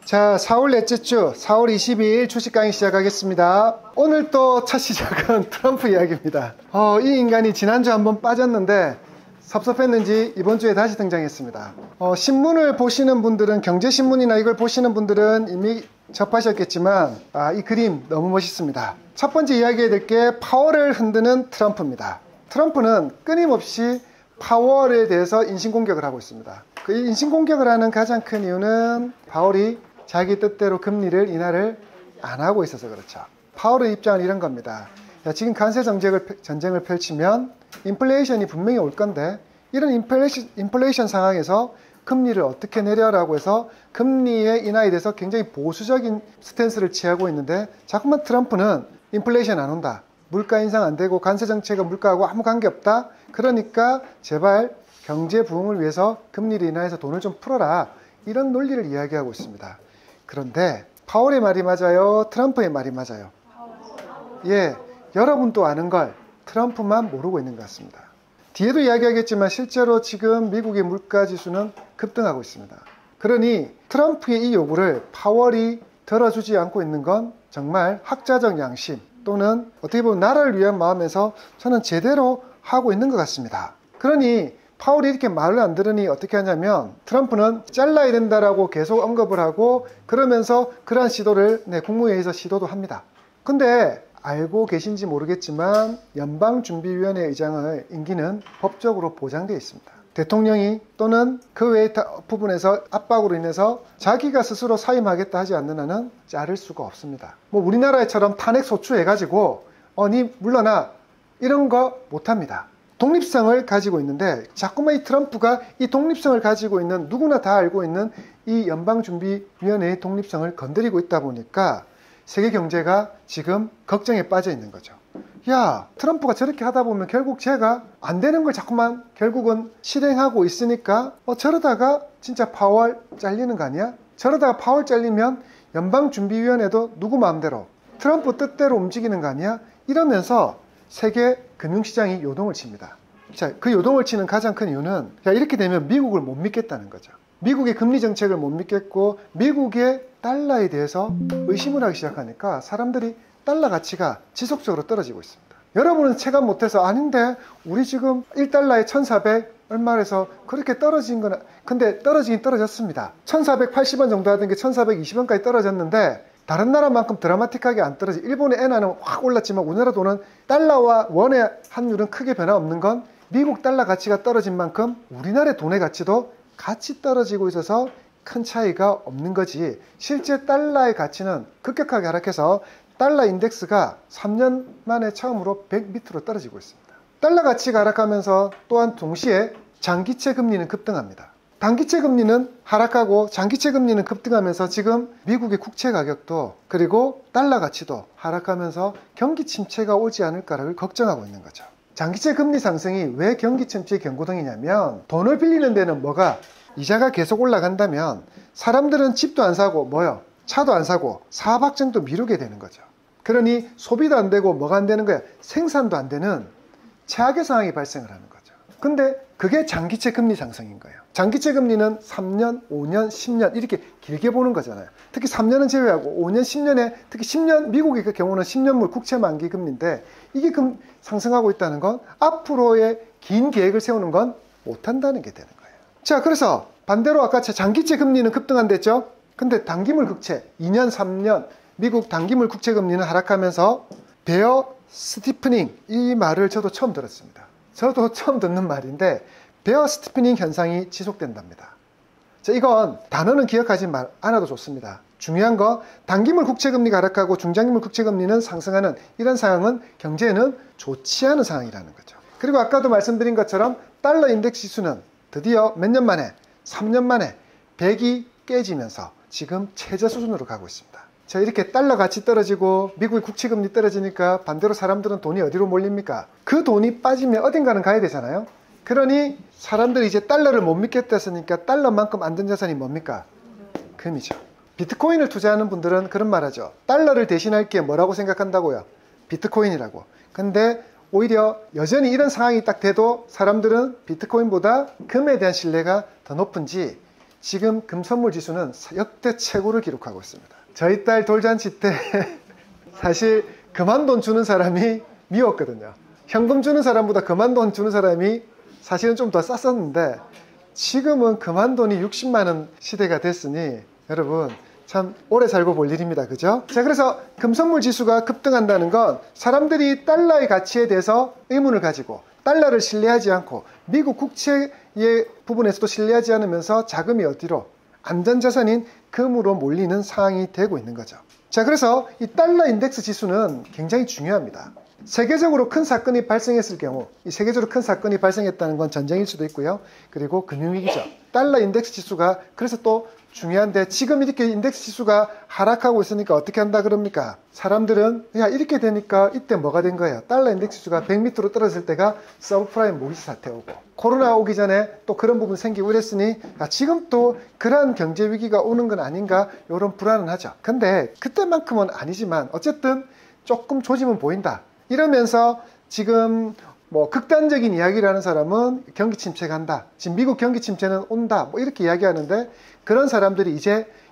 자, 4월 넷째 주 4월 22일 주식 강의 시작하겠습니다. 오늘 또 첫 시작은 트럼프 이야기입니다. 이 인간이 지난주 한번 빠졌는데 섭섭했는지 이번 주에 다시 등장했습니다. 신문을 보시는 분들은, 경제신문이나 이걸 보시는 분들은 이미 접하셨겠지만 이 그림 너무 멋있습니다. 첫 번째 이야기해야 될 게 파월을 흔드는 트럼프입니다. 트럼프는 끊임없이 파월에 대해서 인신공격을 하고 있습니다. 그 인신공격을 하는 가장 큰 이유는 파월이 자기 뜻대로 금리를 인하를 안 하고 있어서 그렇죠. 파월의 입장은 이런 겁니다. 지금 관세 전쟁을 펼치면 인플레이션이 분명히 올 건데, 이런 인플레이션 상황에서 금리를 어떻게 내려라고 해서 금리의 인하에 대해서 굉장히 보수적인 스탠스를 취하고 있는데, 자꾸만 트럼프는 인플레이션 안 온다, 물가 인상 안 되고 관세 정책은 물가하고 아무 관계 없다, 그러니까 제발 경제 부흥을 위해서 금리를 인하해서 돈을 좀 풀어라, 이런 논리를 이야기하고 있습니다. 그런데 파월의 말이 맞아요, 트럼프의 말이 맞아요? 예, 여러분도 아는 걸 트럼프만 모르고 있는 것 같습니다. 뒤에도 이야기하겠지만 실제로 지금 미국의 물가지수는 급등하고 있습니다. 그러니 트럼프의 이 요구를 파월이 들어주지 않고 있는 건 정말 학자적 양심 또는 어떻게 보면 나라를 위한 마음에서 저는 제대로 하고 있는 것 같습니다. 그러니 파월이 이렇게 말을 안 들으니 어떻게 하냐면, 트럼프는 잘라야 된다라고 계속 언급을 하고, 그러면서 그러한 시도를 국무회의에서 시도도 합니다. 근데 알고 계신지 모르겠지만 연방준비위원회 의장의 임기는 법적으로 보장되어 있습니다. 대통령이 또는 그 외의 부분에서 압박으로 인해서 자기가 스스로 사임하겠다 하지 않는 한은 자를 수가 없습니다. 뭐 우리나라처럼 탄핵 소추해가지고 니 물러나, 이런 거 못합니다. 독립성을 가지고 있는데, 자꾸만 이 트럼프가 이 독립성을 가지고 있는, 누구나 다 알고 있는 이 연방준비위원회의 독립성을 건드리고 있다 보니까 세계 경제가 지금 걱정에 빠져 있는 거죠. 야, 트럼프가 저렇게 하다 보면 결국 제가 안 되는 걸 자꾸만 결국은 실행하고 있으니까 저러다가 진짜 파월 잘리는 거 아니야? 저러다가 파월 잘리면 연방준비위원회도 누구 마음대로 트럼프 뜻대로 움직이는 거 아니야? 이러면서 세계 금융시장이 요동을 칩니다. 자, 그 요동을 치는 가장 큰 이유는, 이렇게 되면 미국을 못 믿겠다는 거죠. 미국의 금리 정책을 못 믿겠고 미국의 달러에 대해서 의심을 하기 시작하니까 사람들이 달러 가치가 지속적으로 떨어지고 있습니다. 여러분은 체감 못해서 아닌데 우리 지금 1달러에 1400 얼마에서 그렇게 떨어진 거는, 근데 떨어지긴 떨어졌습니다. 1480원 정도 하던 게 1420원까지 떨어졌는데, 다른 나라만큼 드라마틱하게 안 떨어지. 일본의 엔화는 확 올랐지만 우리나라 돈은 달러와 원의 환율은 크게 변화 없는 건, 미국 달러 가치가 떨어진 만큼 우리나라의 돈의 가치도 같이 떨어지고 있어서 큰 차이가 없는 거지. 실제 달러의 가치는 급격하게 하락해서 달러 인덱스가 3년 만에 처음으로 100 밑으로 떨어지고 있습니다. 달러 가치가 하락하면서 또한 동시에 장기채 금리는 급등합니다. 단기채 금리는 하락하고 장기채 금리는 급등하면서 지금 미국의 국채 가격도, 그리고 달러 가치도 하락하면서 경기 침체가 오지 않을까를 걱정하고 있는 거죠. 장기채 금리 상승이 왜 경기 침체의 경고등이냐면, 돈을 빌리는 데는 이자가 계속 올라간다면 사람들은 집도 안 사고 차도 안 사고 사업 확정도 미루게 되는 거죠. 그러니 소비도 안 되고 뭐가 안 되는 거야? 생산도 안 되는 최악의 상황이 발생을 하는 거죠. 근데 그게 장기채 금리 상승인 거예요. 장기채 금리는 3년, 5년, 10년 이렇게 길게 보는 거잖아요. 특히 3년은 제외하고 5년, 10년에, 특히 10년, 미국의 그 경우는 10년물 국채 만기 금리인데, 이게 상승하고 있다는 건 앞으로의 긴 계획을 세우는 건 못한다는 게 되는 거예요. 자, 그래서 반대로 아까 장기채 금리는 급등한댔죠? 근데 단기물 국채 2년, 3년 미국 단기물 국채 금리는 하락하면서 베어 스티프닝, 이 말을 저도 처음 들었습니다. 저도 처음 듣는 말인데, 베어 스티프닝 현상이 지속된답니다. 자, 이건 단어는 기억하지 않아도 좋습니다. 중요한 건 단기물 국채금리가 하락하고 중장기물 국채금리는 상승하는 이런 상황은 경제에는 좋지 않은 상황이라는 거죠. 그리고 아까도 말씀드린 것처럼 달러 인덱스 지수는 드디어 몇 년 만에, 3년 만에 100이 깨지면서 지금 최저 수준으로 가고 있습니다. 자, 이렇게 달러 가치 떨어지고 미국의 국채금리 떨어지니까 반대로 사람들은 돈이 어디로 몰립니까? 그 돈이 빠지면 어딘가는 가야 되잖아요. 그러니 사람들이 이제 달러를 못 믿겠다 했으니까 달러만큼 안전자산이 뭡니까? 금이죠. 비트코인을 투자하는 분들은 그런 말 하죠. 달러를 대신할 게 뭐라고 생각한다고요? 비트코인이라고. 근데 오히려 여전히 이런 상황이 딱 돼도 사람들은 비트코인보다 금에 대한 신뢰가 더 높은지, 지금 금선물 지수는 역대 최고를 기록하고 있습니다. 저희 딸 돌잔치 때 사실 그만 돈 주는 사람이 미웠거든요. 현금 주는 사람보다 그만 돈 주는 사람이 사실은 좀 더 쌌었는데 지금은 그만 돈이 60만 원 시대가 됐으니 여러분 참 오래 살고 볼 일입니다. 그죠? 자, 그래서 금선물 지수가 급등한다는 건 사람들이 달러의 가치에 대해서 의문을 가지고 달러를 신뢰하지 않고 미국 국채의 부분에서도 신뢰하지 않으면서 자금이 어디로 안전자산인 금으로 몰리는 상황이 되고 있는 거죠. 자, 그래서 이 달러 인덱스 지수는 굉장히 중요합니다. 세계적으로 큰 사건이 발생했을 경우, 이 세계적으로 큰 사건이 발생했다는 건 전쟁일 수도 있고요. 그리고 금융위기죠. 달러 인덱스 지수가 그래서 또 중요한데 지금 이렇게 인덱스 지수가 하락하고 있으니까 어떻게 한다 그럽니까? 사람들은 야 이렇게 되니까 이때 뭐가 된 거예요? 달러 인덱스 지수가 100m로 떨어질 때가 서브프라임 모기지 사태 오고 코로나 오기 전에 또 그런 부분 생기고 이랬으니 지금 또 그러한 경제 위기가 오는 건 아닌가 이런 불안은 하죠. 근데 그때만큼은 아니지만 어쨌든 조금 조짐은 보인다. 이러면서 지금 뭐 극단적인 이야기를 하는 사람은 경기 침체가 간다. 지금 미국 경기 침체는 온다. 뭐 이렇게 이야기하는데 그런 사람들이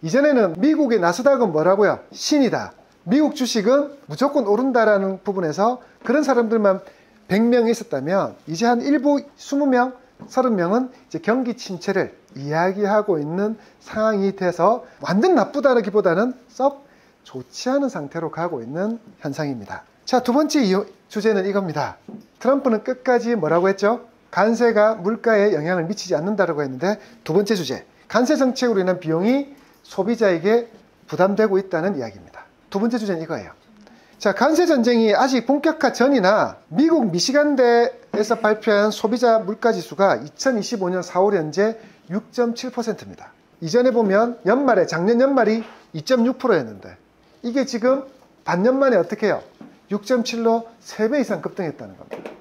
이전에는 미국의 나스닥은 뭐라고요? 신이다. 미국 주식은 무조건 오른다라는 부분에서 그런 사람들만 100명 있었다면 이제 한 일부 20명, 30명은 이제 경기 침체를 이야기하고 있는 상황이 돼서 완전 나쁘다라기보다는 썩 좋지 않은 상태로 가고 있는 현상입니다. 자, 두 번째 주제는 이겁니다. 트럼프는 끝까지 뭐라고 했죠? 관세가 물가에 영향을 미치지 않는다라고 했는데 두 번째 주제, 관세 정책으로 인한 비용이 소비자에게 부담되고 있다는 이야기입니다. 두 번째 주제는 이거예요. 자, 관세 전쟁이 아직 본격화 전이나 미국 미시간대에서 발표한 소비자 물가 지수가 2025년 4월 현재 6.7%입니다. 이전에 보면 작년 연말이 2.6%였는데 이게 지금 반년 만에 어떻게 해요? 6.7로 3배 이상 급등했다는 겁니다.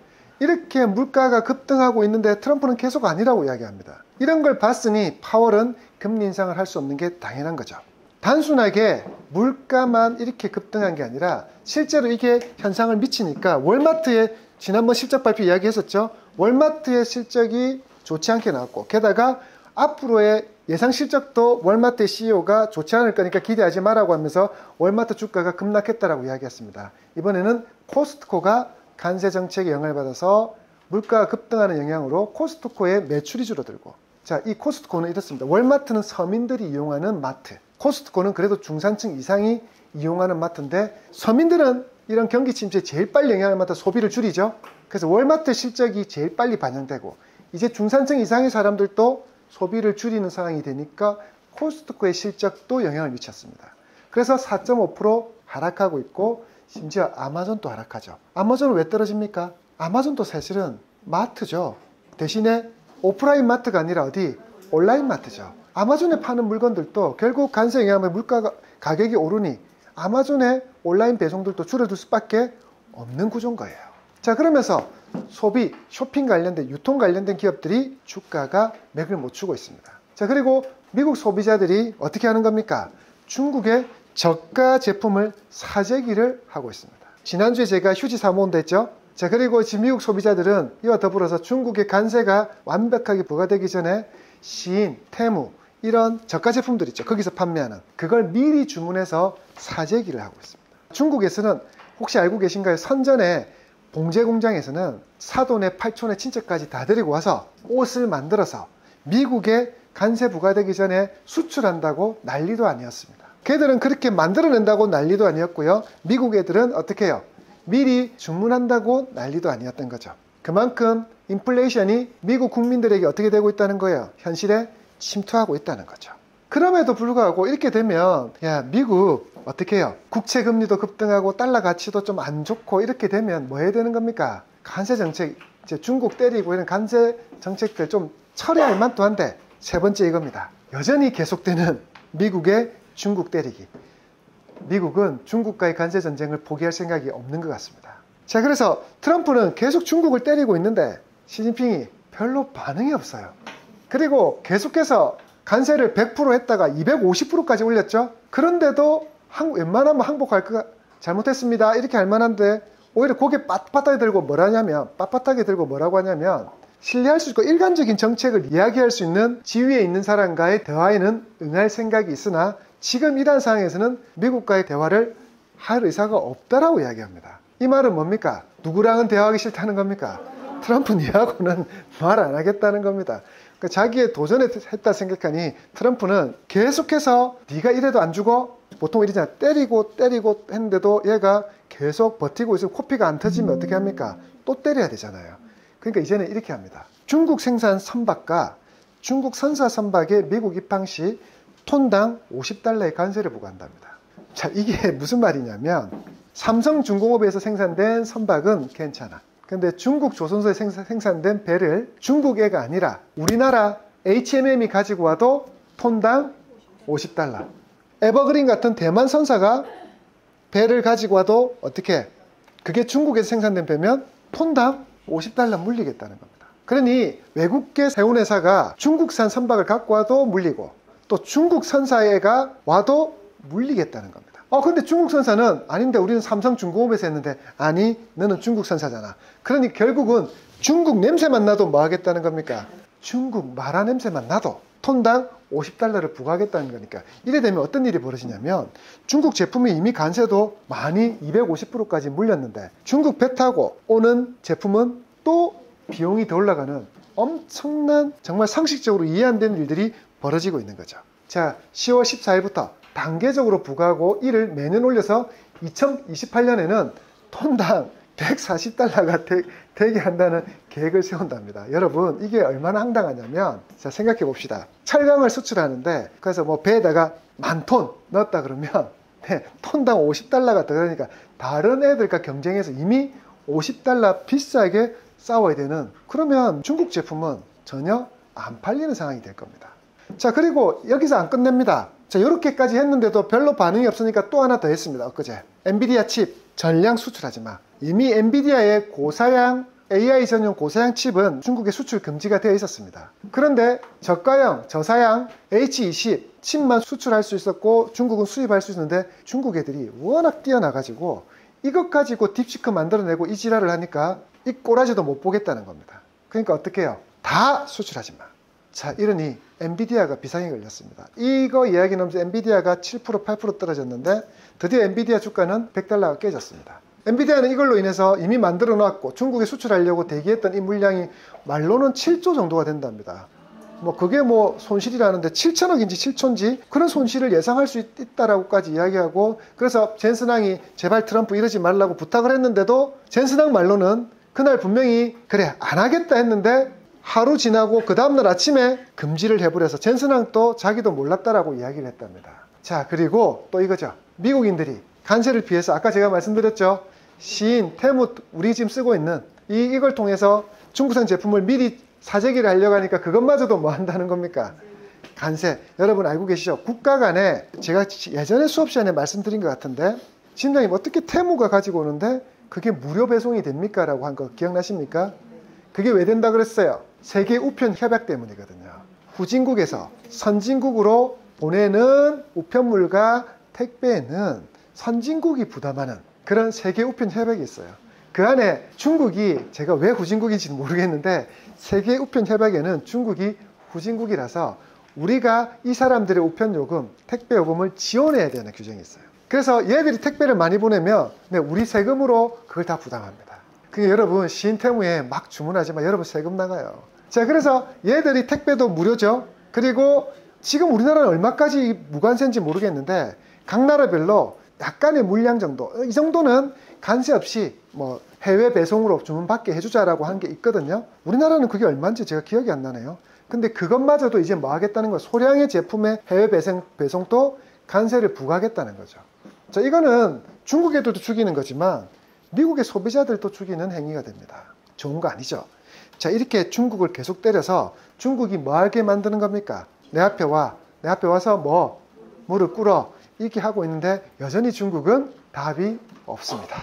이렇게 물가가 급등하고 있는데 트럼프는 계속 아니라고 이야기합니다. 이런 걸 봤으니 파월은 금리 인상을 할 수 없는 게 당연한 거죠. 단순하게 물가만 이렇게 급등한 게 아니라 실제로 이게 현상을 미치니까 월마트에 지난번 실적 발표 이야기했었죠. 월마트의 실적이 좋지 않게 나왔고 게다가 앞으로의 예상 실적도 월마트의 CEO가 좋지 않을 거니까 기대하지 마라고 하면서 월마트 주가가 급락했다라고 이야기했습니다. 이번에는 코스트코가 관세 정책에 영향을 받아서 물가가 급등하는 영향으로 코스트코의 매출이 줄어들고 자, 이 코스트코는 이렇습니다. 월마트는 서민들이 이용하는 마트, 코스트코는 그래도 중산층 이상이 이용하는 마트인데 서민들은 이런 경기 침체에 제일 빨리 영향을 받아 소비를 줄이죠. 그래서 월마트 실적이 제일 빨리 반영되고 이제 중산층 이상의 사람들도 소비를 줄이는 상황이 되니까 코스트코의 실적도 영향을 미쳤습니다. 그래서 4.5% 하락하고 있고 심지어 아마존도 하락하죠. 아마존은 왜 떨어집니까? 아마존도 사실은 마트죠. 대신에 오프라인 마트가 아니라 어디? 온라인 마트죠. 아마존에 파는 물건들도 결국 관세 영향에 가격이 오르니 아마존의 온라인 배송들도 줄어들 수밖에 없는 구조인 거예요. 자, 그러면서 소비, 쇼핑 관련된, 유통 관련된 기업들이 주가가 맥을 못 추고 있습니다. 자, 그리고 미국 소비자들이 어떻게 하는 겁니까? 중국의 저가 제품을 사재기를 하고 있습니다. 지난주에 제가 휴지 사 모은다 했죠? 자, 그리고 지금 미국 소비자들은 이와 더불어서 중국의 관세가 완벽하게 부과되기 전에 시인, 테무 이런 저가 제품들 있죠. 거기서 판매하는 그걸 미리 주문해서 사재기를 하고 있습니다. 중국에서는 혹시 알고 계신가요? 선전에 봉제 공장에서는 사돈의 팔촌의 친척까지 다 데리고 와서 옷을 만들어서 미국에 관세 부과되기 전에 수출한다고 난리도 아니었습니다. 걔들은 그렇게 만들어낸다고 난리도 아니었고요. 미국 애들은 어떻게 해요? 미리 주문한다고 난리도 아니었던 거죠. 그만큼 인플레이션이 미국 국민들에게 어떻게 되고 있다는 거예요? 현실에 침투하고 있다는 거죠. 그럼에도 불구하고 이렇게 되면 야, 미국 어떻게 해요? 국채 금리도 급등하고 달러 가치도 좀 안 좋고 이렇게 되면 뭐 해야 되는 겁니까? 관세 정책, 이제 중국 때리고 이런 관세 정책들 좀 처리할 만도 한데 세 번째 이겁니다. 여전히 계속되는 미국의 중국 때리기. 미국은 중국과의 관세 전쟁을 포기할 생각이 없는 것 같습니다. 자, 그래서 트럼프는 계속 중국을 때리고 있는데 시진핑이 별로 반응이 없어요. 그리고 계속해서 관세를 100% 했다가 250%까지 올렸죠. 그런데도 웬만하면 항복할 거 잘못했습니다 이렇게 할 만한데 오히려 고개 빳빳하게 들고 뭐라고 하냐면 신뢰할 수 있고 일관적인 정책을 이야기할 수 있는 지위에 있는 사람과의 대화에는 응할 생각이 있으나 지금 이러한 상황에서는 미국과의 대화를 할 의사가 없다라고 이야기합니다. 이 말은 뭡니까? 누구랑은 대화하기 싫다는 겁니까? 트럼프 니하고는 말 안 하겠다는 겁니다. 그러니까 자기의 도전했다 생각하니 트럼프는 계속해서 네가 이래도 안 죽어? 보통 이러잖아. 때리고 했는데도 얘가 계속 버티고 있으면 코피가 안 터지면 어떻게 합니까? 또 때려야 되잖아요. 그러니까 이제는 이렇게 합니다. 중국 생산 선박과 중국 선사 선박의 미국 입항 시 톤당 $50의 관세를 부과한답니다. 자, 이게 무슨 말이냐면 삼성중공업에서 생산된 선박은 괜찮아. 근데 중국 조선소에 생산된 배를 중국 애가 아니라 우리나라 HMM이 가지고 와도 톤당 $50. 에버그린 같은 대만 선사가 배를 가지고 와도 어떻게? 그게 중국에서 생산된 배면 톤당 $50 물리겠다는 겁니다. 그러니 외국계 세운회사가 중국산 선박을 갖고 와도 물리고 또 중국 선사애가 와도 물리겠다는 겁니다. 근데 중국 선사는 아닌데 우리는 삼성중공업에서 했는데 아니 너는 중국 선사잖아. 그러니 결국은 중국 냄새만 나도 뭐 하겠다는 겁니까? 중국 마라 냄새만 나도 톤당 $50를 부과하겠다는 거니까 이래 되면 어떤 일이 벌어지냐면 중국 제품이 이미 관세도 많이 250%까지 물렸는데 중국 배 타고 오는 제품은 또 비용이 더 올라가는 엄청난 정말 상식적으로 이해 안 되는 일들이 벌어지고 있는 거죠. 자, 10월 14일부터 단계적으로 부과하고 이를 매년 올려서 2028년에는 톤당 $140가 되게 한다는 계획을 세운답니다. 여러분 이게 얼마나 황당하냐면 자 생각해 봅시다. 철강을 수출하는데 그래서 뭐 배에다가 10,000톤 넣었다 그러면 톤당 $50가 더 그러니까 다른 애들과 경쟁해서 이미 $50 비싸게 싸워야 되는 그러면 중국 제품은 전혀 안 팔리는 상황이 될 겁니다. 자 그리고 여기서 안 끝냅니다. 자 이렇게까지 했는데도 별로 반응이 없으니까 또 하나 더 했습니다. 엊그제 엔비디아 칩 전량 수출하지 마. 이미 엔비디아의 고사양 AI 전용 고사양 칩은 중국에 수출 금지가 되어 있었습니다. 그런데 저가형 저사양 H20 칩만 수출할 수 있었고 중국은 수입할 수 있는데 중국 애들이 워낙 뛰어나가지고 이것 가지고 딥시크 만들어내고 이 지랄을 하니까 이 꼬라지도 못 보겠다는 겁니다. 그러니까 어떻게 해요? 다 수출하지 마. 자 이러니 엔비디아가 비상이 걸렸습니다. 이거 이야기 나오면서 엔비디아가 7% 8% 떨어졌는데 드디어 엔비디아 주가는 $100가 깨졌습니다. 엔비디아는 이걸로 인해서 이미 만들어 놨고 중국에 수출하려고 대기했던 이 물량이 말로는 7조 정도가 된답니다. 뭐 그게 뭐 손실이라는데 7천억인지 7초인지 그런 손실을 예상할 수 있다라고까지 이야기하고 그래서 젠슨왕이 제발 트럼프 이러지 말라고 부탁을 했는데도 젠슨왕 말로는 그날 분명히 그래 안 하겠다 했는데 하루 지나고 그 다음날 아침에 금지를 해버려서 젠슨왕도 자기도 몰랐다라고 이야기를 했답니다. 자 그리고 또 이거죠. 미국인들이 관세를 피해서 아까 제가 말씀드렸죠. 시인, 테무 우리 지금 쓰고 있는 이걸 통해서 중국산 제품을 미리 사재기를 하려고 하니까 그것마저도 뭐 한다는 겁니까? 관세. 여러분 알고 계시죠? 국가 간에 제가 예전에 수업 시간에 말씀드린 것 같은데 심장님 어떻게 테무가 가지고 오는데 그게 무료 배송이 됩니까? 라고 한 거 기억나십니까? 그게 왜 된다 그랬어요? 세계 우편 협약 때문이거든요. 후진국에서 선진국으로 보내는 우편물과 택배는 선진국이 부담하는 그런 세계 우편 협약이 있어요. 그 안에 중국이 제가 왜 후진국인지는 모르겠는데 세계 우편 협약에는 중국이 후진국이라서 우리가 이 사람들의 우편 요금, 택배 요금을 지원해야 되는 규정이 있어요. 그래서 얘들이 택배를 많이 보내면 우리 세금으로 그걸 다 부담합니다. 그게 여러분 시인테무에 막 주문하지만 여러분 세금 나가요. 자 그래서 얘들이 택배도 무료죠. 그리고 지금 우리나라는 얼마까지 무관세인지 모르겠는데 각 나라별로 약간의 물량 정도 이 정도는 관세 없이 뭐 해외 배송으로 주문받게 해주자라고 한 게 있거든요. 우리나라는 그게 얼마인지 제가 기억이 안 나네요. 근데 그것마저도 이제 뭐 하겠다는 거예요. 소량의 제품의 해외 배송도 관세를 부과하겠다는 거죠. 자 이거는 중국 애들도 죽이는 거지만 미국의 소비자들도 죽이는 행위가 됩니다. 좋은 거 아니죠. 자 이렇게 중국을 계속 때려서 중국이 뭐 하게 만드는 겁니까? 내 앞에 와서 뭐 무릎 꿇어 이렇게 하고 있는데 여전히 중국은 답이 없습니다.